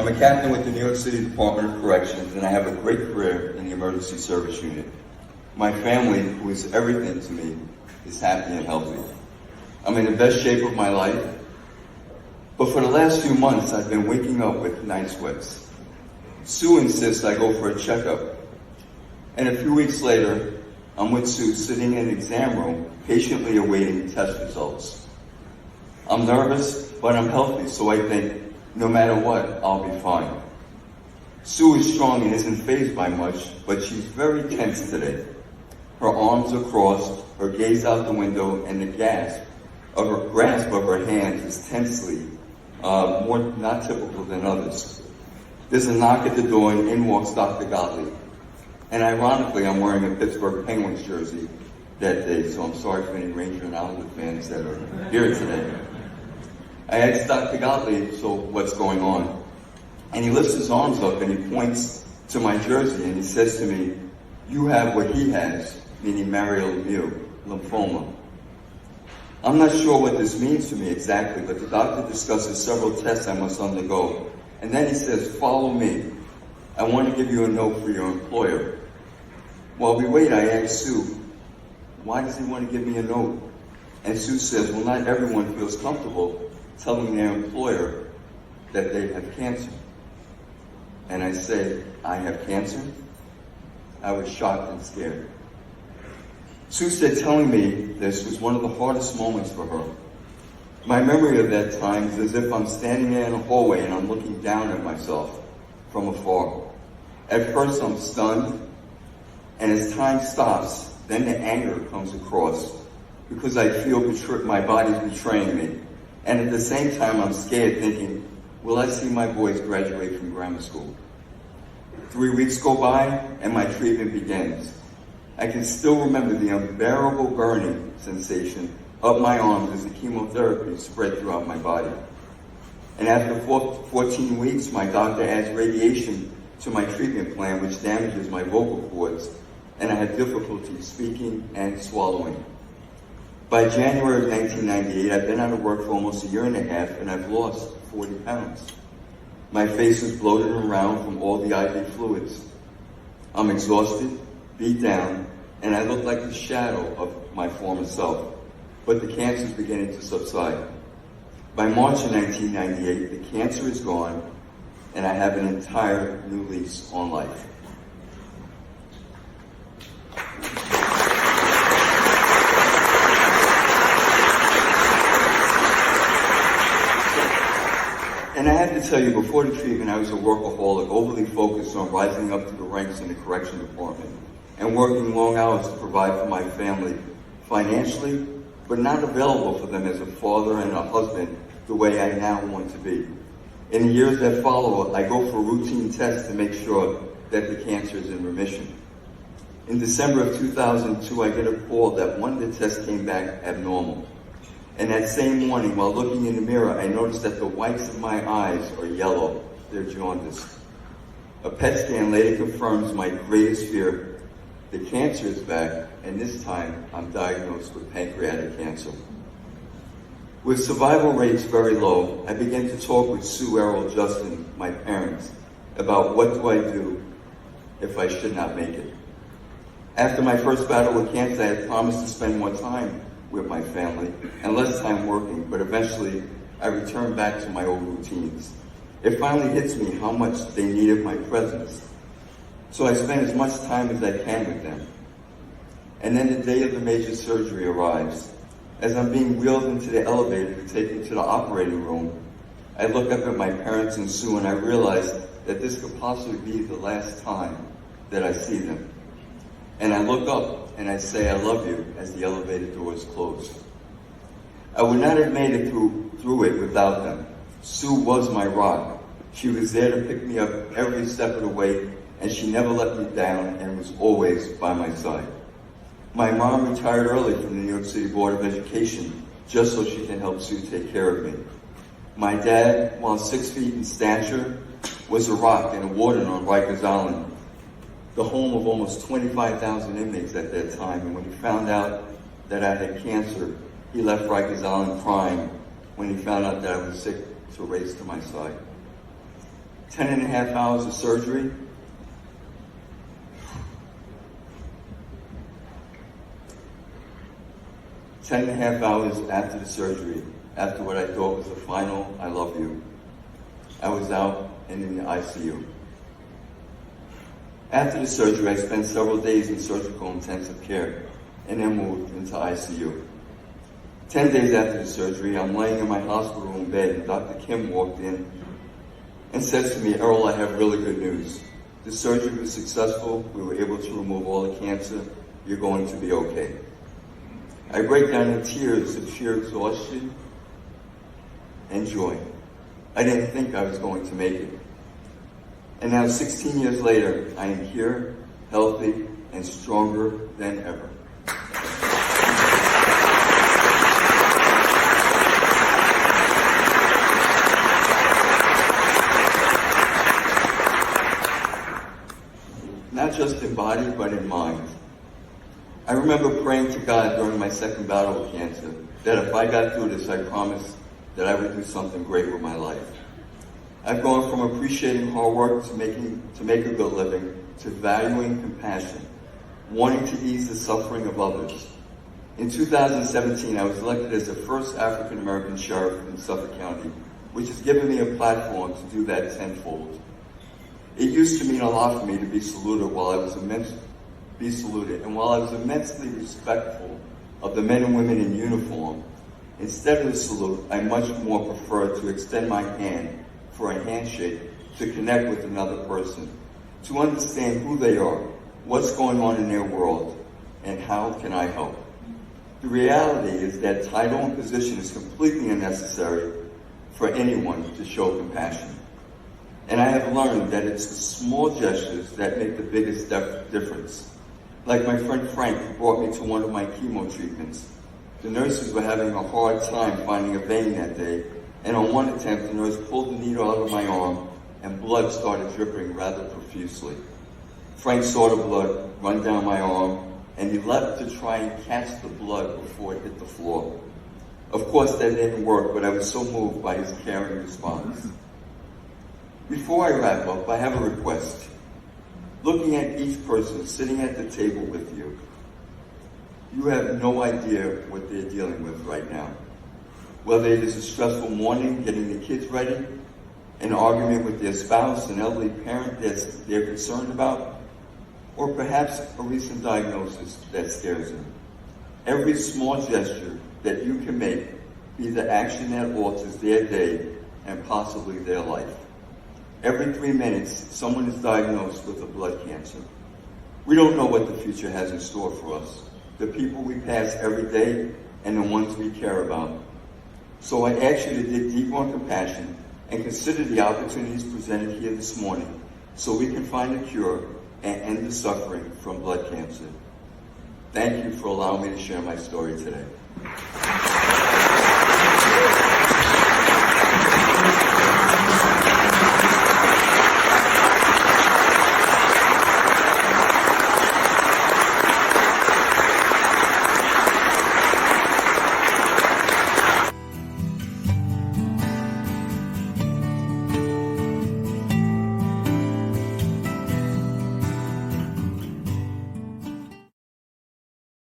I'm a captain with the New York City Department of Corrections, and I have a great career in the emergency service unit. My family, who is everything to me, is happy and healthy. I'm in the best shape of my life, but for the last few months, I've been waking up with night sweats. Sue insists I go for a checkup, and a few weeks later, I'm with Sue sitting in an exam room, patiently awaiting test results. I'm nervous, but I'm healthy, so I think, no matter what, I'll be fine. Sue is strong and isn't fazed by much, but she's very tense today. Her arms are crossed, her gaze out the window, and the grasp of her hands is tensely, more not typical than others. There's a knock at the door, and in walks Dr. Gottlieb. And ironically, I'm wearing a Pittsburgh Penguins jersey that day, so I'm sorry for any Ranger and Islander fans that are here today. I asked Dr. Gottlieb, so what's going on? And he lifts his arms up and he points to my jersey and he says to me, you have what he has, meaning Leukemia Lymphoma. I'm not sure what this means to me exactly, but the doctor discusses several tests I must undergo. And then he says, follow me. I want to give you a note for your employer. While we wait, I ask Sue, why does he want to give me a note? And Sue says, well, not everyone feels comfortable telling their employer that they have cancer. And I say, I have cancer? I was shocked and scared. Sue said telling me this was one of the hardest moments for her. My memory of that time is as if I'm standing there in a hallway and I'm looking down at myself from afar. At first I'm stunned, and as time stops, then the anger comes across because I feel my body's betraying me. And at the same time, I'm scared, thinking, will I see my boys graduate from grammar school? 3 weeks go by, and my treatment begins. I can still remember the unbearable burning sensation of my arms as the chemotherapy spread throughout my body. And after 14 weeks, my doctor adds radiation to my treatment plan, which damages my vocal cords, and I had difficulty speaking and swallowing. By January of 1998, I've been out of work for almost a year and a half, and I've lost 40 pounds. My face is bloated and round from all the IV fluids. I'm exhausted, beat down, and I look like the shadow of my former self. But the cancer is beginning to subside. By March of 1998, the cancer is gone, and I have an entire new lease on life. And I have to tell you, before the treatment, I was a workaholic, overly focused on rising up to the ranks in the correction department and working long hours to provide for my family financially, but not available for them as a father and a husband the way I now want to be. In the years that follow, I go for routine tests to make sure that the cancer is in remission. In December of 2002, I get a call that one of the tests came back abnormal. And that same morning, while looking in the mirror, I noticed that the whites of my eyes are yellow. They're jaundiced. A PET scan later confirms my greatest fear. The cancer is back, and this time I'm diagnosed with pancreatic cancer. With survival rates very low, I began to talk with Sue, Errol, Justin, my parents, about what do I do if I should not make it. After my first battle with cancer, I had promised to spend more time with my family and less time working, but eventually I returned back to my old routines. It finally hits me how much they needed my presence. So I spend as much time as I can with them. And then the day of the major surgery arrives. As I'm being wheeled into the elevator to take me to the operating room, I look up at my parents and Sue and I realize that this could possibly be the last time that I see them. And I look up and I say, I love you, as the elevator doors close. I would not have made it through it without them. Sue was my rock. She was there to pick me up every step of the way, and she never let me down and was always by my side. My mom retired early from the New York City Board of Education just so she can help Sue take care of me. My dad, while 6 feet in stature, was a rock and a warden on Rikers Island, the home of almost 25,000 inmates at that time. And when he found out that I had cancer, he left Rikers Island crying when he found out that I was sick to race to my side. 10.5 hours of surgery. Ten and a half hours after the surgery, after what I thought was the final "I love you," I was out and in the ICU. After the surgery, I spent several days in surgical intensive care and then moved into ICU. 10 days after the surgery, I'm laying in my hospital room bed and Dr. Kim walked in and says to me, "Errol, I have really good news. The surgery was successful. We were able to remove all the cancer. You're going to be okay." I break down in tears of sheer exhaustion and joy. I didn't think I was going to make it. And now 16 years later, I am here, healthy, and stronger than ever. Not just in body, but in mind. I remember praying to God during my second battle with cancer that if I got through this, I promised that I would do something great with my life. I've gone from appreciating hard work to make a good living to valuing compassion, wanting to ease the suffering of others. In 2017, I was elected as the first African American sheriff in Suffolk County, which has given me a platform to do that tenfold. It used to mean a lot for me to be saluted and while I was immensely respectful of the men and women in uniform, instead of the salute, I much more preferred to extend my hand for a handshake to connect with another person, to understand who they are, what's going on in their world, and how can I help. The reality is that title and position is completely unnecessary for anyone to show compassion. And I have learned that it's the small gestures that make the biggest difference. Like my friend Frank, who brought me to one of my chemo treatments. The nurses were having a hard time finding a vein that day, and on one attempt, the nurse pulled the needle out of my arm, and blood started dripping rather profusely. Frank saw the blood run down my arm, and he leapt to try and catch the blood before it hit the floor. Of course, that didn't work, but I was so moved by his caring response. Before I wrap up, I have a request. Looking at each person sitting at the table with you, you have no idea what they're dealing with right now. Whether it is a stressful morning getting the kids ready, an argument with their spouse, an elderly parent that they're concerned about, or perhaps a recent diagnosis that scares them. Every small gesture that you can make be the action that alters their day and possibly their life. Every 3 minutes, someone is diagnosed with a blood cancer. We don't know what the future has in store for us, the people we pass every day and the ones we care about. So I ask you to dig deep on compassion and consider the opportunities presented here this morning so we can find a cure and end the suffering from blood cancer. Thank you for allowing me to share my story today.